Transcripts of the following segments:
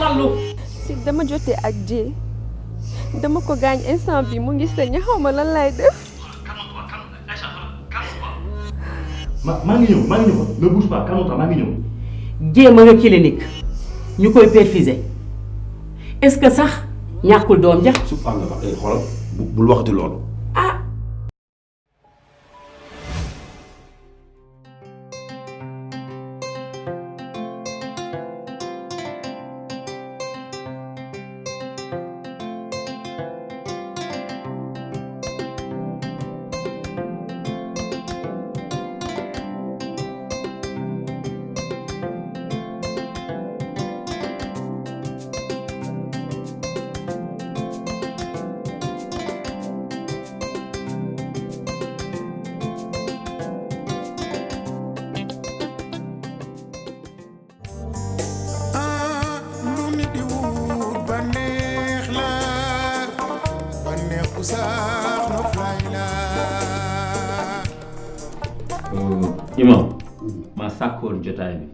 Fallou. si dama jotee ak Dieng dama ko gaañ instant bi mu ngi sañ xaw ma lan lay def. maa ngi ñëw ne bouge pas calme-toi maa ngi ñëw. jéem a nga clinique ñu koy perfuser est-ce que sax ñàkkul doom ja. subhanallah ay xoolal bul waxati loolu. imam ma sàkkoon jotaay bi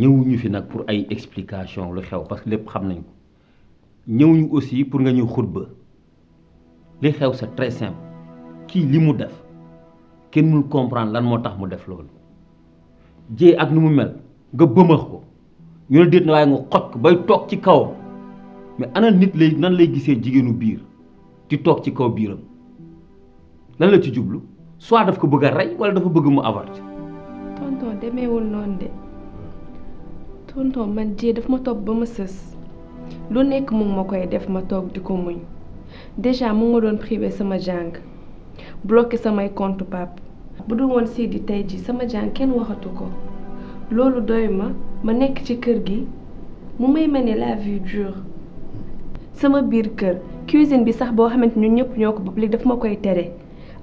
ñëwuñu fi nag pour ay explication lu xew parce que lépp xam nañ ko ñëwuñu aussi pour nga ñëw xutba li xew c'est très simple kii li mu def kenn mënul comprendre lan moo tax mu def loolu jee ak nu mu mel nga bëmax ko ñu ne déet na waaye nga xoj ko bay toog ci kawam mais ana nit lay nan lay gisee jigéenu biir di toog ci kaw biiram lan la ci jublu soit daf ko bëgg a rey wala dafa bëgg mu avorter. tonton demeewul noonu de tonton man Dieng daf ma topp ba ma sës lu nekk mu ngi ma koy def ma toog di ko muñ déjà mu ngi ma doon privé sama jàng bloqué samay compte pap bu dul woon Sidi tey ji sama jàng kenn waxatu ko loolu doy ma nekk ci kër gi mu may mener la vie dure sama biir kër cuisine bi sax boo xamante ñun ñëpp ñoo ko bopp léegi daf ma koy tere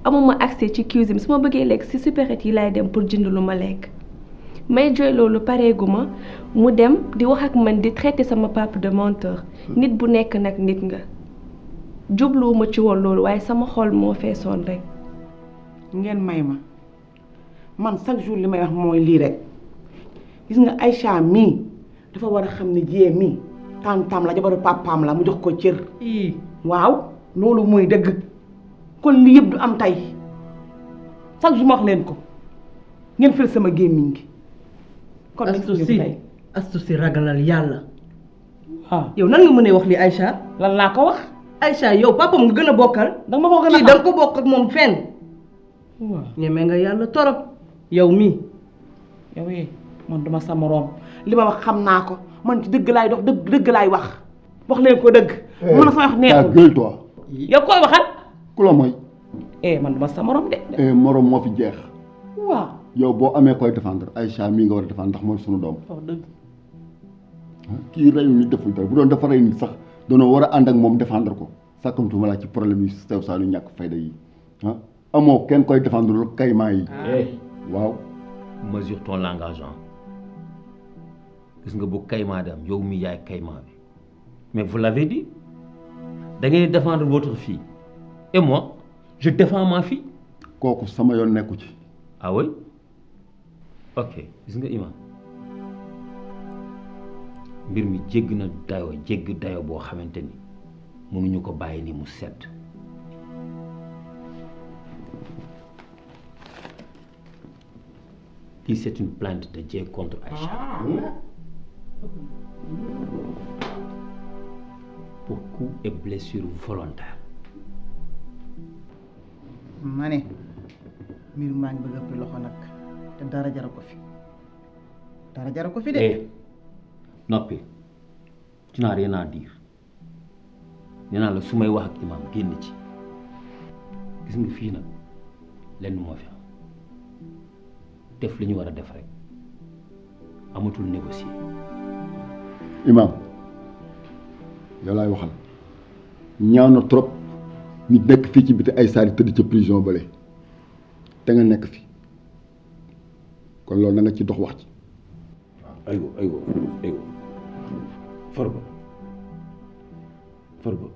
amuma accès ci cuisine su ma bëggee lekk ci supérette yi laay dem pour jënd lu ma lekk may jooy loolu pareeguma mu dem di wax ak man di traiter sama papa de menteur nit bu nekk nag nit nga jubluwuma ci woon loolu waaye sama xol moo feesoon rek. ngeen may ma man chaque jour li may wax mooy lii rek gis nga Aïcha mii dafa war a xam ne Dieng mii tantam la jabaru papaam la mu jox ko cër. waaw loolu mooy dëgg kon lii yëpp du am tey chaque jour ma wax leen ko ngeen fël sama gémmiñ gi. kon astu si ragalal yàlla. yow nan nga mënee wax li Aïcha. lan laa ko wax. Aïcha yow papam nga gën a bokkal. danga ma ko gën a kii danga ko bokk ak moom fenn. waaw ñeme nga yàlla torop yow mii. yow man duma sa moroom li ma wax xam naa ko man ci dëgg laay dox dëgg laay wax leen ko dëgg. mën na sa wax neexul gueule-toi. yow koy waxal. ku la mooy. man duma sa moroom de. moroom moo fi jeex. waaw. yow boo amee koy défendre Aïcha mii nga war a défendre ndax mooy sunu doom. wax dëgg. kii reyu nit deful dara bu doon dafa rey nit sax doonoo war a ànd ak moom défendre ko sàkkamtuma laa ci problème yu sew saa yu ñàkk fayda yi amoo kenn koy défendre lu kaymaa yi. waaw. mesure ton langage gis nga bu kaymaa dem yow mi yaay kaymaa bi mais vous l'avez dit da ngeen di défendre votre fille et moi je défends ma fille. kooku sama yoon nekku ci. ah oui ok gis nga imam mbir mi jégg na dayoo boo xamante ni mënuñu ko bàyyi ni mu sedd. lii c'est une plainte de Dieng contre Aïcha. pour coup et blessure volontaire. ma ne mbir maa ngi bëgg a ëpp loxo nag te dara jaru ko fi de. noppi tu n'as rien à dire nee naa la su may wax ak imam génn ci gis nga fii nag lenn moo fi am def li ñu war a def rek amatul négocier. imam yow laay waxal ñaaw na trop nit nekk fii ci biti ay saari tëdd ca prison bale te nga nekk fi kon loolu na nga ci dox wax ci. aywa Farba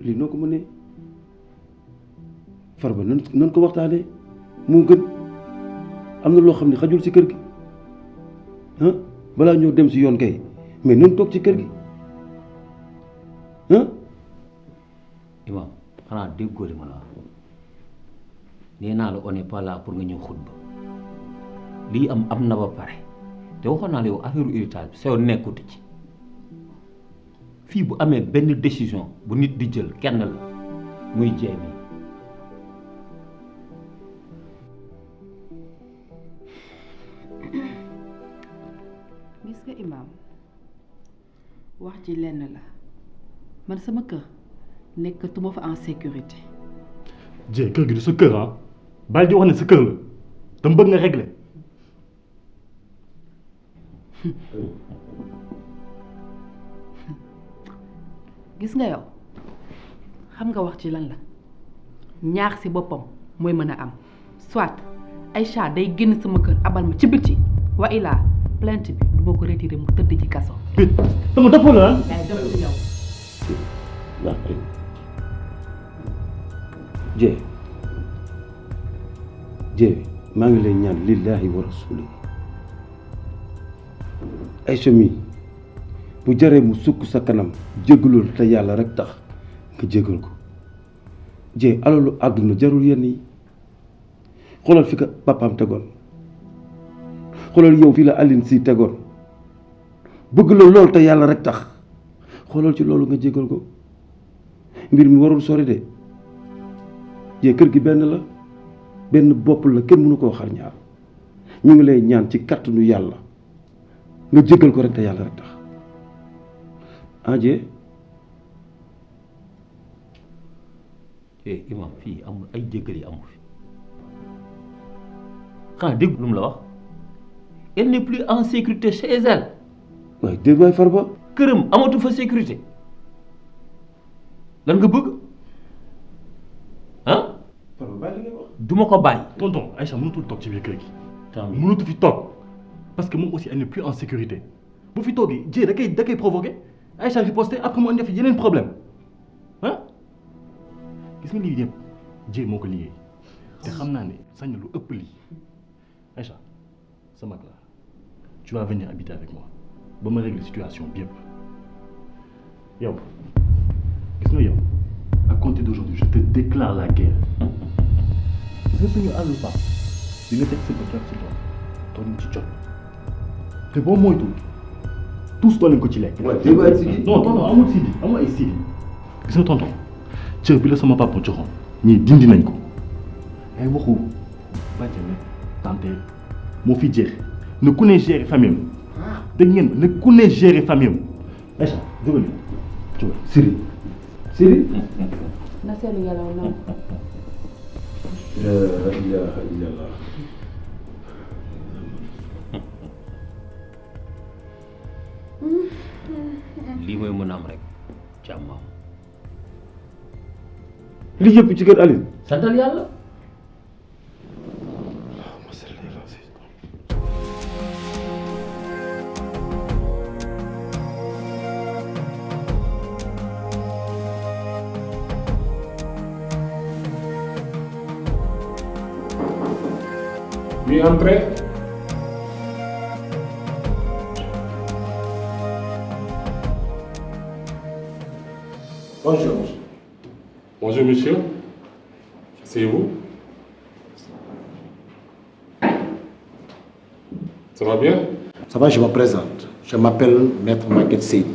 lii noo ko mënee Farba nan ko waxtaanee moo gën am na loo xam ne xajul ci kër gi balaa ñoo dem ci yoon kay mais nan toog ci kër gi ah. imam xanaa déggoo li ma la wax nee naa la on n'est pas là pour nga ñëw xutba lii am na ba pare te waxoon naa la yow affaire héritage bi soo nekkuti ci fii bu amee benn décision bu nit di jël kenn la muy jéem gis nga imaam wax ci lenn la man sama kër nekkatuma fa en sécurité. Dieng kër gi du sa kër ah bàyyi di wax ne sa kër la dama bëgg nga régler. gis nga yow xam nga wax ci lan la ñaax ci boppam mooy mën a am soit Aïcha day génn sama kër abal ma ci biti wa ilaa plainte bi du ma ko retiré mu tëdd ci kaso. bit dama dëppoo la ah. yaay dëpp yow. Dieng maa ngi lay ñaan lillahi wa rasuli Aïcha mi bu jaree mu sukk sa kanam jégalul te yàlla rek tax nga jégal ko Dieng alalu àdduna jarul yenn yi xoolal fi ka papaam tegoon xoolal yow fi la Aline si tegoon bëgg la lool te yàlla rek tax xoolal ci loolu nga jégal ko mbir mi warul sori de Dieng kër gi benn bopp la kenn mënu koo xar ñaar ñu ngi lay ñaan ci kàttanu yàlla nga jégal ko rek te yàlla rek tax Dieng. imam fii amul ay jégal yi amul fi xanaa dégg lu mu la wax elle n'est plus en sécurité chez elle. waaye dégg waay Farba. këram amatu fa sécurité lan nga bëgg ah. Farba bàyyi li ngay wax. du ma ko bàyyi. tonton Aïcha mënatul toog ci biir kër gi. tant mieux mënatu fi toog parce que moom aussi elle n'est plus en sécurité bu fi toogee Dieng da koy provoqué Aïcha riposté après mu andi fi yeneen problème ah gis nga lii yëpp Dieng moo ko liggéey te xam naa ne sañ na lu ëpp lii Aïcha sa mag la tu vas venir habiter avec moi ba ma régler situation bi yëpp yow gis nga yow à compter d'aujourd'hui je te déclare la guerre gis nga suñu àllu Pape di nga teg sa bët rek si tool ñu ci jot te boo moytuwul tous doon nañ ko ci lekk. waaw dégg nga ay Sidi. non tonton amul Sidi amul ay Sidi gis nga tonton cër bi la sama papa joxoon ñii dindi nañ ko ay waxu bàjjen tante moo fi jeex ne ku ne gérer famille am dégg ngeen ne ku ne gérer famille am Aïcha jógal jógal Sidi. Sidi. na seetlu ngelaw na. la ilaha illallah. lii mooy mën a am rek jàmmam. lii yëpp ci kër Aline. santal yàlla. Oui, entrez. Bonjour. Bonjour, monsieur. C'est vous? Ça va bien? Ça va, je me présente. Je m'appelle Maître Maguette Seydi,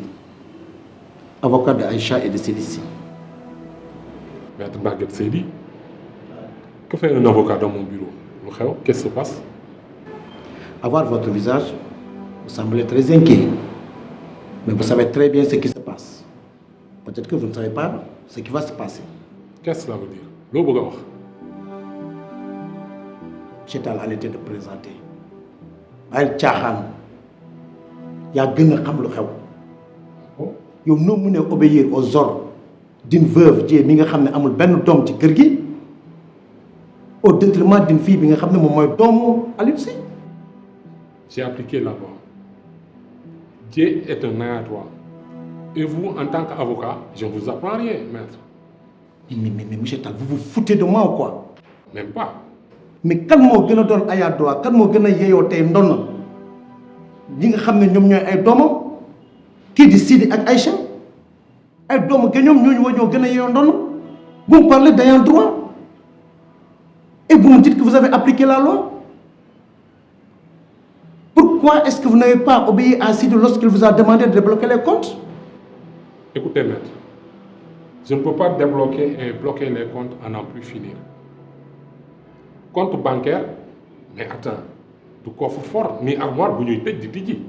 avocat de Aïcha et de Sédici. Maître Maguette Seydi? Que fait un avocat dans mon bureau? Qu'est-ce qui se passe? À voir votre visage, vous semblez très inquiet. Mais vous savez très bien ce qui se passe. Peut-être que vous ne savez pas ce qui va se passer. Qu'est-ce que cela veut dire? L'eau J'étais à l'été de présenter. Aïe Tchahan, il y a gën a xam lu xew. Yow noo mën a obéir aux ordres d'une veuve Dieng mi nga xam ne amul benn doom ci kër gi au détriment d'une fille bi nga xam ne moom mooy doomu Aliou Sy. J'ai appliqué la loi. Dieng est un ayant droit. Et vous, en tant qu'avocat, je ne vous apprends rien, maître. Mais monsieur Tall, vous vous foutez de moi ou quoi? Même pas. Mais kan moo gën a doon ayant droit kan moo gën a yeyoo tey ndonna ñi nga xam ne ñoom ñooy ay doomam kii di Sidi ak Aïcha ay doomu géñoom ñooñu wa ñoo gën a yeyoon ndono. Vous me parlez d'ayant droit et vous me dites que vous avez appliqué la loi. Pourquoi est-ce que vous n'avez pas obéi à Sidi lorsqu'il vous a demandé de débloquer les comptes? Écoutez, maître, je ne peux pas débloquer et bloquer les comptes à n'en plus finir. Compte bancaire, mais attends, du coffre-fort ni armoire bu ñuy tëj di tijji.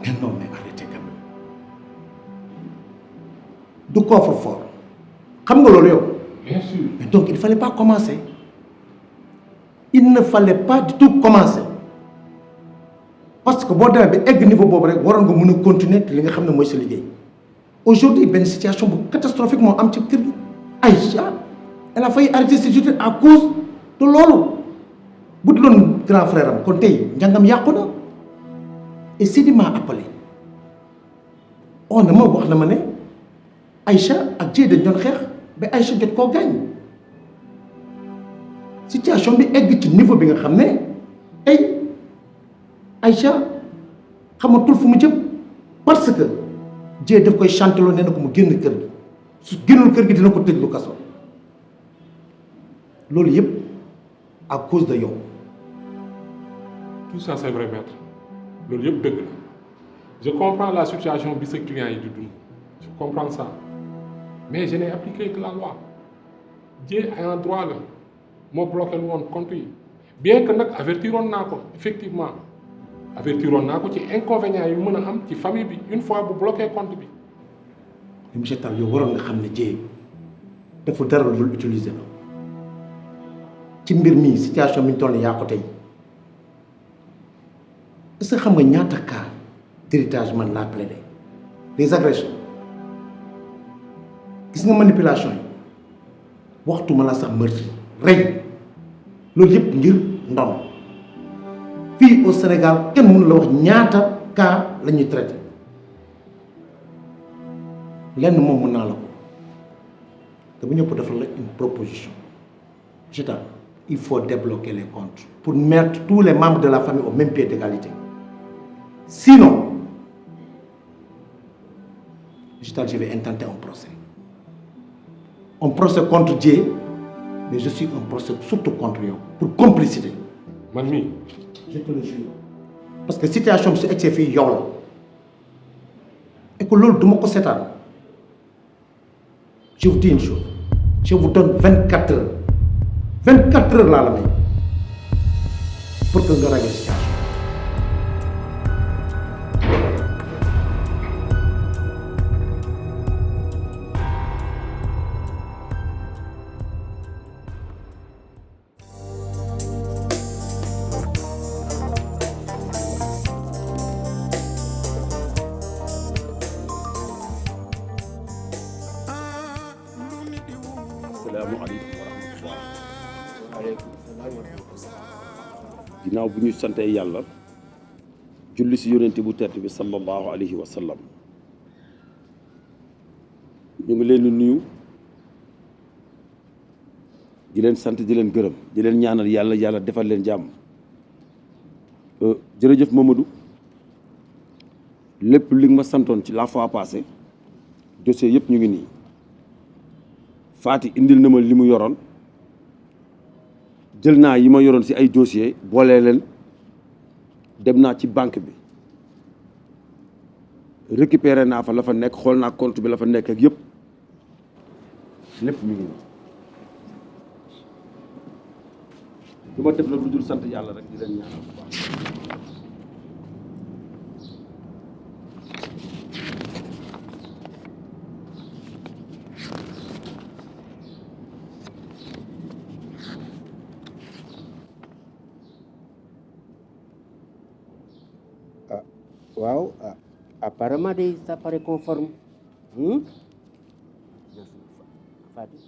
Mais non, mais arrêtez quand même. Du coffre-fort. Xam nga loolu yow? Bien sûr. Mais donc il ne fallait pas commencer. Il ne fallait pas du tout commencer. Parce que boo demee ba egg niveau boobu rek waroon nga mën a continuer te li nga xam ne mooy sa liggéey. Aujourd'hui benn situation bu catastrophique moo am ci kër gi. Aïcha elle a failli arrêter ses études à cause de loolu. bu dul woon grand frère am kon tey njàngam yàqu na. Et Sidi m'a appelé. On na ma wax na ma ne Aïcha ak Dieye dañ doon xeex ba Aïcha jot koo gaañ. Situation bi egg ci niveau bi nga xam ne tey Aïcha xamatul fu mu jëm parce que Dieye daf koy chanteloo nee na ko mu génn kër gi su génnul kër gi dina ko tëj lu kaso. Loolu yëpp à cause de yow. Tout ça c'est vrai, maître. Loolu yëpp dëgg la. Je comprends la situation bi sa client yi di dund. Je comprends ça. Mais je n'ai appliqué que la loi. Dieye ayant droit la moo bloqué woon compte yi. Bien que nag avertiroon naa ko effectivement avertiroon naa ko ci inconvénients yu mën a am ci famille bi une fois bu bloqué compte bi. Monsieur Tall yow waroon nga xam ne Dieye dafa dara lu dul utiliser la ci mbir mi situation bi ñu toll nii yaa ko tey est-ce que xam nga ñaata cas d'héritage man laa plaidé des agressions gis nga manipulation yi waxtu ma la sax meurtre rey loolu yëpp ngir ndon fii au Sénégal kenn mënu la wax ñaata cas la ñuy traité lenn moom mën naa la ko te bu ñëpp defal la une proposition Jeta il faut débloquer les comptes pour mettre tous les membres de la famille au même pied d'égalité. Sinon, je vais intenter un procès. Un procès contre Dieye, mais je suis un procès surtout contre yow pour complicité. Man mii. Je te le jure. Parce que situation bi su egsee fii yow la. Et que loolu duma ko seetaan. Je vous dis une chose. Je vous donne 24 heures. 24 heures laa la may pour que nga régler situation. ginnaaw bu ñu sante yàlla julli si yonente bu tedd bi sallallahu alayhi wa sallam ñu ngi leen di nuyu di leen sant di leen gërëm di leen ñaanal yàlla yàlla defal leen jàmm jërëjëf Mamadou lépp li nga ma santoon ci la fois passée dossier yëpp ñu ngi nii Fati indil na ma li mu yoroon jël naa yi ma yoroon ci ay dossier boole leen dem naa ci banque bi récupéré naa fa la fa nekk xool naa compte bi la fa nekk ak yëpp lépp mi ngi nii du ma def la lu dul sant yàlla rek di leen ñaanal bu baax. waaw apparemment de ça paraît conforme Fati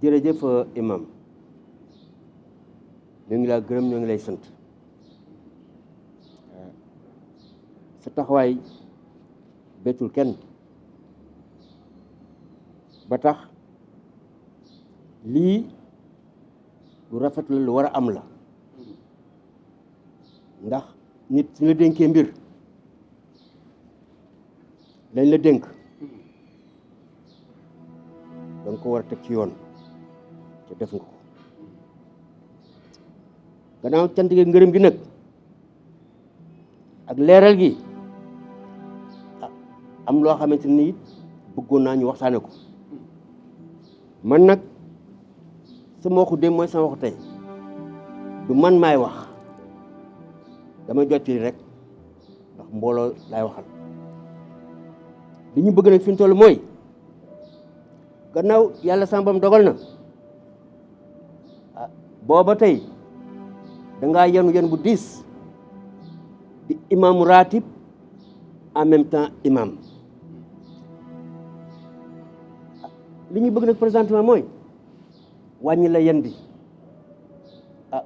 jërëjëf imam ñoo ngi laa gërëm ñoo ngi lay sant sa taxawaay bettul kenn ba tax lii lu rafet la lu war a am la ndax nit su la dénkee mbir lañ la dénk danga ko war a teg ci yoon te def nga ko gannaaw cant gi ngërëm gi nag ak leeral gi am loo xamante ni it bëggoon naa ñu waxtaane ko man nag sama waxu démb mooy sama waxu tey du man maay wax damay jottali rek ndax mbooloo laay waxal li ñu bëgg nag fi ñu toll mooy gannaaw yàlla sama bam dogal na booba tey dangaa yenu bu diis di imaamu ratib en même temps imam li ñu bëgg nag présentement mooy wàññi la yen bi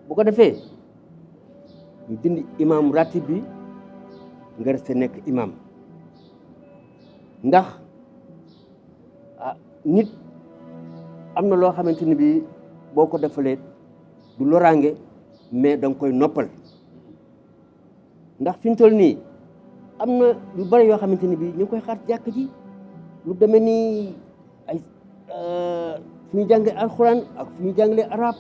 bu ko defee ñu dindi imam ratib bi nga resté nekk imam ndax nit am na loo xamante ni bi boo ko defalee du loraange mais da nga koy noppal ndax fi ñu toll nii am na yu bari yoo xamante ni bi ñu ngi koy xaar jàkk ji lu demee ni ay fu ñu jàngee alxuraan ak fu ñu jàngalee arab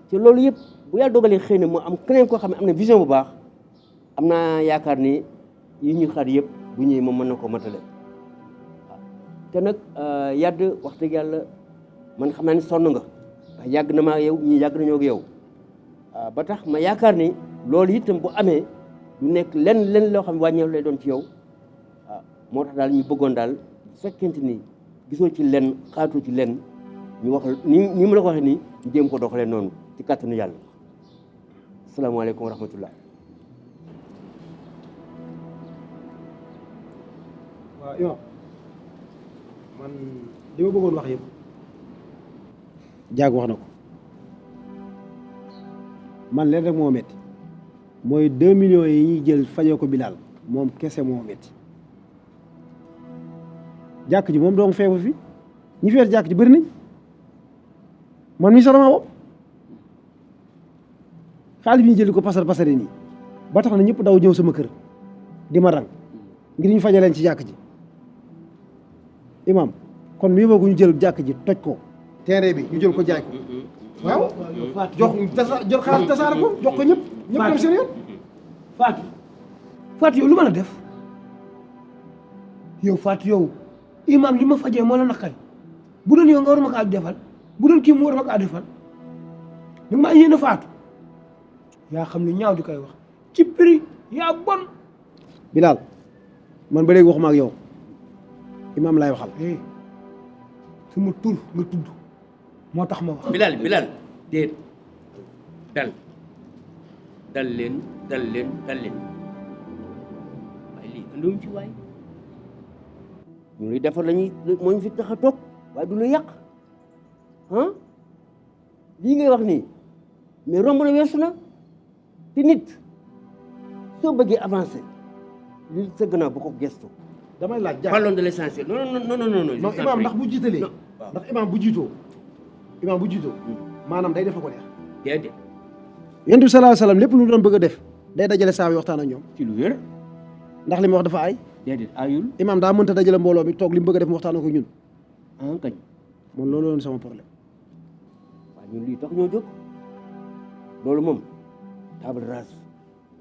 te loolu yëpp bu yàlla dogalee xëy na mu am keneen koo xam ne am na vision bu baax am naa yaakaar ni yi ñu xaar yëpp bu ñëwee moom mën na ko matale te nag yàdd wax dëgg yàlla man xam naa ni sonn nga ndax yàgg na ma ak yow ñii yàgg nañoo ak yow ba tax ma yaakaar ni loolu itam bu amee du nekk lenn loo xam ne wàññeeku lay doon ci yow moo tax daal ñu bëggoon daal bu fekkente ni gisoo ci lenn xaatoo ci lenn ñu wax ni mu la ko waxee nii ñu jéem ko doxalee noonu ci kàttanu yàlla asalaamaaleykum wa rahmatullah. waaw yow man li ma bëggoon wax yëpp jaag wax na ko man leen rek moo métti mooy 2 millions yi ñuy jël fajee ko Bilal moom kese moo métti jàkk ji moom dong feebu fi ñi feer jàkk ji bëri nañ man mi sarama bopp xaalis bi ñu jël ko pasare nii ba tax na ñëpp daw ñëw sama kër di ma rang ngir ñu fajaleen ci jàkk ji imam kon mi boogu ñu jël jàkk ji toj ko terrain bi ñu jël ko jaay ko waaw jël xaalis tasaare ko jox ko ñëpp dem seen yoon Fatou yow lu ma la def yow Fatou yow imam li ma fajee moo la naqari bu doon yow nga war ma kaa defal bu doon kii mu war ma kaa defal da maa yéene Fatou yaa xam ne ñaaw di koy wax ci prix yaa bon Bilal man ba léegi waxuma ak yow imam laay waxal suma tur nga tudd moo tax ma wax Bilal déet dal leen waaye lii andiwuñ ci waay ñu luy defar lañuy moo ñu fi tax a toog waaye du lu yàq lii ngay wax nii mais romb na weesu na te nit soo bëggee avancer li sa gannaaw bu ko gestu damay laaj parlons de l'essentiel non imam ndax bu jiitalee ndax imam bu jiitoo maanaam day def ko neex déedéet yonent bi sallallahu alayhi wasallam lépp lu doon bëgg a def day dajale saa yi waxtaan ak ñoom ci lu wér ndax li mu wax dafa ay déedéet ayul imam daa mënta dajale mbooloo mi toog li mu bëgg a def mu waxtaan ak ñun kañ man loolu doon sama problème waaw ñun lii tax ñoo jóg loolu moom table rase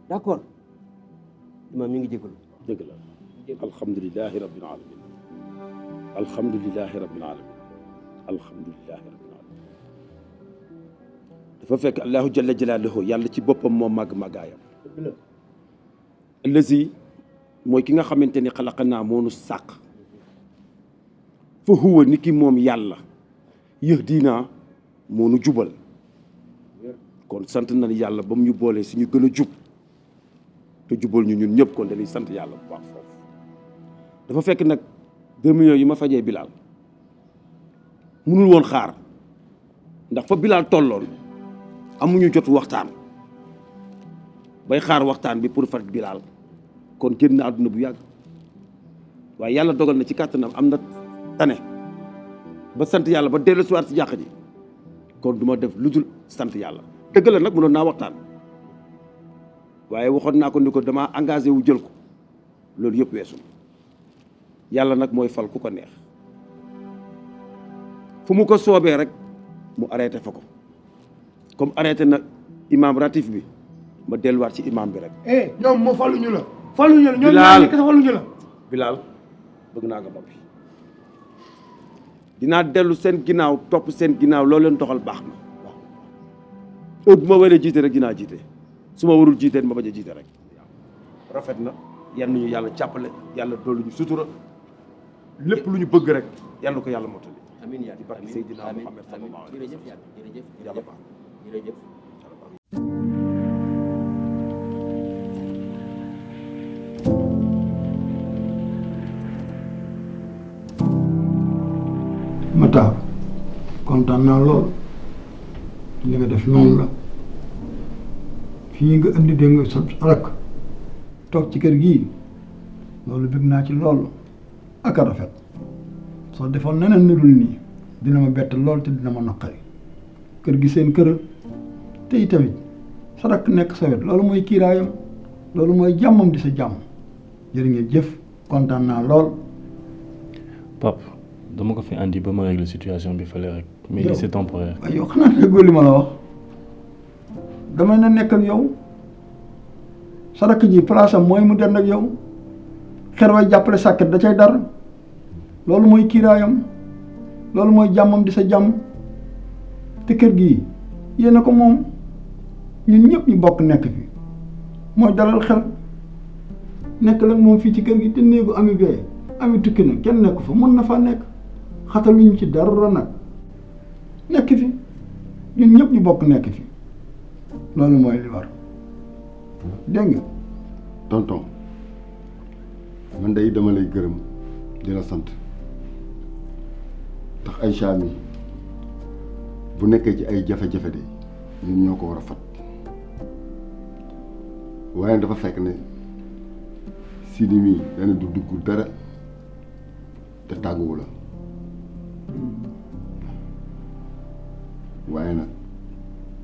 d'accord imam ñu ngi jégalu dëgg la alhamdulilahi rabbil alamin alhamdulilahi rabbil alamin alhamdulilahi rabbil alamin dafa fekk allahu jalla jalaaluhu yàlla ci boppam moo màgg-màggaayam allazi mooy ki nga xamante ni xalaqanaa moo nu sàq fa huwa ni ki moom yàlla yahdinaa moo nu jubal kon sant nañ yàlla ba mu ñu boolee si ñu gën a jub te jubal ñu ñun ñëpp kon dañuy sant yàlla bu baax foofu dafa fekk nag 2 millions yi ma fajee Bilal munul woon xaar ndax fa Bilal tolloon amuñu jot waxtaan bay xaar waxtaan bi pour faj Bilal kon génn na àdduna bu yàgg waaye yàlla dogal na ci kàttanam am na tane ba sant yàlla ba dellu siwaat si jàq ji kon du ma def lu dul sant yàlla dëgg la nag mënoon naa waxtaan waaye waxoon naa ko ni ko damaa engagé wu jël ko loolu yëpp weesu yàlla nag mooy fal ku ko neex fu mu ko soobee rek mu arrêté fa ko comme arrêté na imam ratif bi ma delluwaat ci imam bi rek. ñoom moo faluñu la. faluñu la ñoom ñoo nekk faluñu la. Bilal bëgg naa nga noppi dinaa dellu seen ginnaaw topp seen ginnaaw loolu leen doxal baax na waaw heure bu ma waree jiite rek dinaa jiite su ma warul jiite ma bañ a jiite rek rafet na yal nañu yàlla jàppale yàlla dolli ñu sutura lépp lu ñu bëgg rek yàlla ko yàlla mottali. amiin yaa di barke Seydina Muhammad sallallahu alayhi wa sallam. jërëjëf yàlla baax jërëjëf. Mata kontaan naa lool li nga def noonu la fii nga indi dégg nga sa rakk toog ci kër gii loolu bëgg naa ci lool ak a rafet soo defoon neneen ni dul nii dina ma bett lool te dina ma naqari kër gi seen kër te itamit sa rakk nekk sa wet loolu mooy kiiraayam loolu mooy jàmmam di sa jàmm jërë ngeen jëf kontaan naa lool. Pape dama ko fi andi ba ma régler situation bi fële rek mais lii c'est temporaire. waaye yow xanaa déggoo li ma la wax damay na nekk ak yow sa rakk ji place am mooy mu dend ak yow xer way jàppale sàkket da cay dara loolu mooy kiiraayam loolu mooy jàmmam di sa jàmm te kër gi yéen a ko moom ñun ñëpp ñu bokk nekk fi mooy dalal xel nekk la moom fii ci kër gi te néegu ami bee ami tukki na kenn nekk fa mën na faa nekk xataluñu ci dara nag nekk fi ñun ñëpp ñu bokk nekk fi loolu mooy li war dégg nga. tonton man day dama lay gërëm di la sant tax Aïcha mi bu nekkee ci ay jafe-jafe de ñun ñoo ko war a fat waaye dafa fekk ne Sidi mii dana du dugg dara te tàgguwu la waaye nag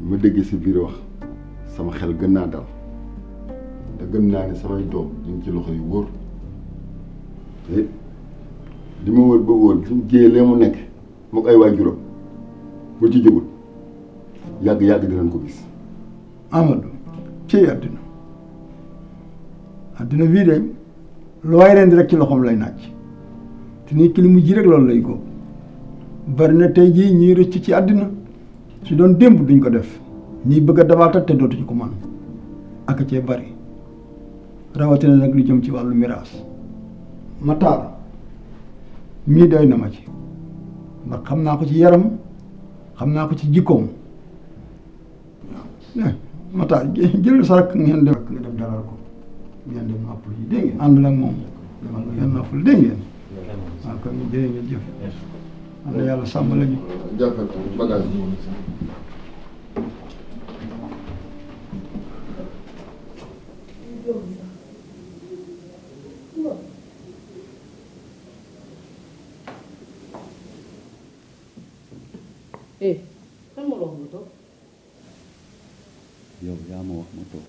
ma déggee si biir wax sama xel gën naa dal te gëm naa ne samay doom ñu ngi ci loxo yu wóor te li ma wër ba wóor suñ jiyee lee mu nekk moo ko ay waajuram bu ci jógul yàgg-yàgg dinañ ko gis. Amadou ci àddina àddina bii de lu waay ren di rek ci loxoom lay naaj te nit ki li mu ji rek loolu lay góob bari na tey jii ñuy rëcc ci àddina su doon démb duñ ko def ñiy bëgg a dabaatal te dootuñu ko man ak cee bari rawatina nag lu jëm ci wàllu miraas Matar mii doy na ma ci ndax xam naa ko ci yaram xam naa ko ci jikkoom waaw Matar jëlal sa rakk ngeen dem nga dem dalal ko ngeen dem noppalu ji dégg ngeen ànd nag moom demal ngeen noppalu dégg ngeen waaw kon ñu jërë ngeen jëf am na yàlla sàmm la ñu jàppal bagage yi kan moo la wax mu toog yow yaa ma wax ma toog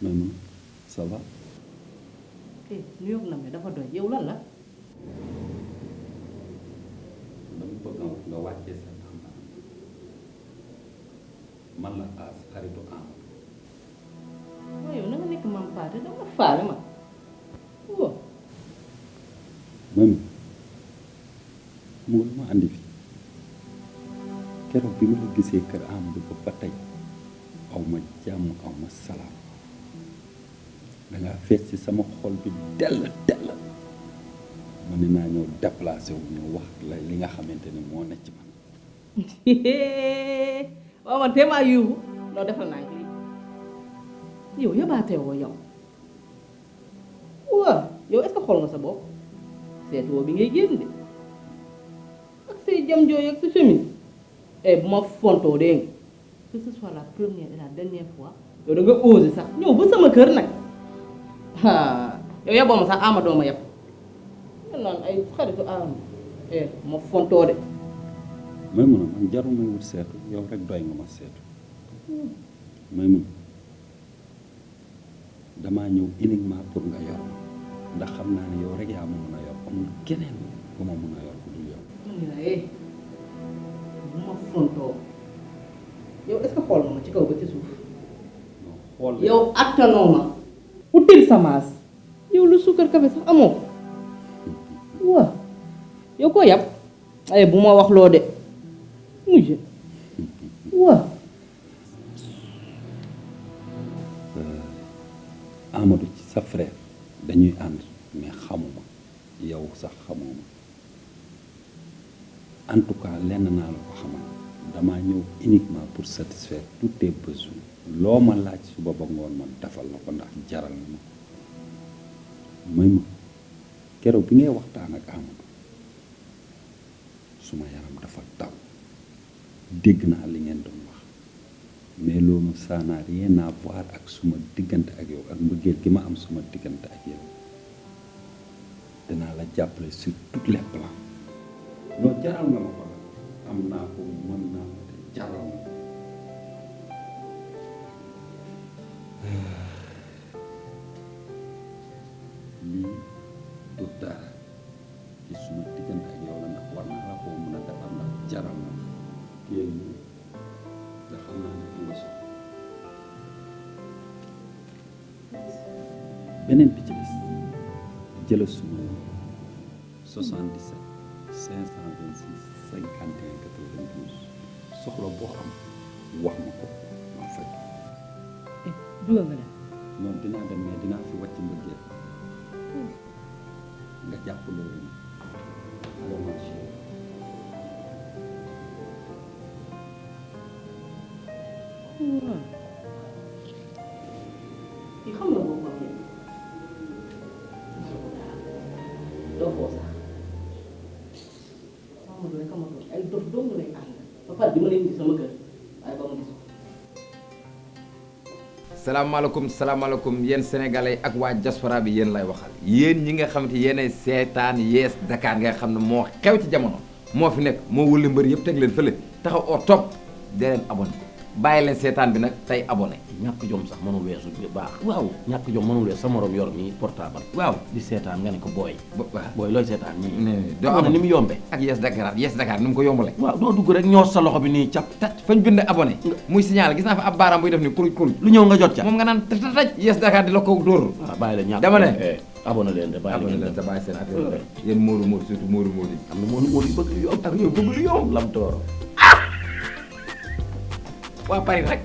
mais man ça va. nu yokk na mais dafa doy yow lan la. dama bëgg nga wàccee sa xam-xam man la As xaritu Amadou. waaw yow na nga nekk maam Paate dama faale ma waaw. même moo ma andi fi keroog bi ma la gisee kër Amadou ba tey aw ma jàmm aw ma salaam dangaa fees ci sama xol bi dell ma ne naa ñëw déplacé wu ñu wax la li nga xamante ne moo nekk ci man. waaw man tey maa yuuxu noo defal naa ngi lii yow yabaatee woo yow waaw yow est-ce que xool nga sa bopp seetu woo bi ngay génn de ak say jam jooy ak sa chemise bu ma fontoo dégg nga que ce soit la première et la dernière fois yow da nga osé sax ñëw ba sama kër nag yow yeboo ma sax Amadou ma yeb man naan ay xaritu Amadou ma fontoo de may mun a man jarul may wut seetu yow rek doy nga ma seetu may mun damaa ñëw uniquement pour nga yor ma ndax xam naa ne yow rek yaa ma mën a yor amul keneen bu ma mën a yor ku dul yow. bu ma fontoo yow est-ce que xool nga ma ci kaw ba ci suuf. xool yow attanoo ma. util sa maas. yow lu suukar kafe sax amoo ko. waa yow koo yàpp. ay bu ma wax loo de. mujj. waa. Amadou ci sa frère dañuy ànd mais xamuma yow sax xamuma en tout cas lenn naa la ko xamal damaa ñëw uniquement pour satisfaire tous tes besoins loo ma laaj suba ba ngoon man defal la ko ndax jaral na ma may ma keroog bi ngay waxtaan ak Amadou suma yaram dafa taw dégg naa li ngeen doon wax mais loolu ça n'a rien à voir ak suma diggante ak yow ak mbëggeel gi ma am suma diggante ak yow danaa la jàppale sur tous les plans loolu jaral nga ma ko la am naa ko mën naa ko te jaral na lii du dara ci suma diggante ak yow la ndax war naa la ko mën a defar ndax jaral na yéen nga xam naa ne nga soxla beneen bi ci des jëla suma 77 526 51 92 soxla boo am wax ma ko ma faj. dugal nga dem. non dinaa dem mais dinaa fi wàcc mbëggeel nga jàpp loolu vraiment chérie. yi xam nga boobu wax yéen doo foo sax Amadou rek Amadou ay dof dong lay ànd ba pare di ma leen gis sama kër waaye ba ma gis ko. salaamaaleykum yéen sénégalais ak waa diaspora bi yéen lay waxal yéen ñi nga xamante yéenay seetaan Yes Dakar nga xam ne moo xew ci jamono moo fi nekk moo wëli mbër yëpp teg leen fële taxaw au top dee leen abonné bàyyi leen seetaan bi nag tey abonné. ñàkk jom sax mënul weesu baax. waaw ñàkk jom mënul weesu sa morom yor mi portable. waaw di seetaan nga ne ko booy. waaw booy looy seetaan nii. doo am ni mu yombe ak Yes Dakar ni mu ko yombale. waaw doo dugg rek ñoo sa loxo bi nii cap taj fañ bind abonné muy signal gis naa fa ab baaraam buy def ni kuruj kuruj lu ñëw nga jot ca moom nga naan taj Yes Dakar di la ko dóor. waaw bàyyi leen ñàkk dama ne abonné leen de bàyyi leen te bàyyi seen affaire yéen Modou Modou surtout Modou Modou am na Modou yu bëgg lu yomb ak ñu bëgg lu yomb lam tooro waa Paris rek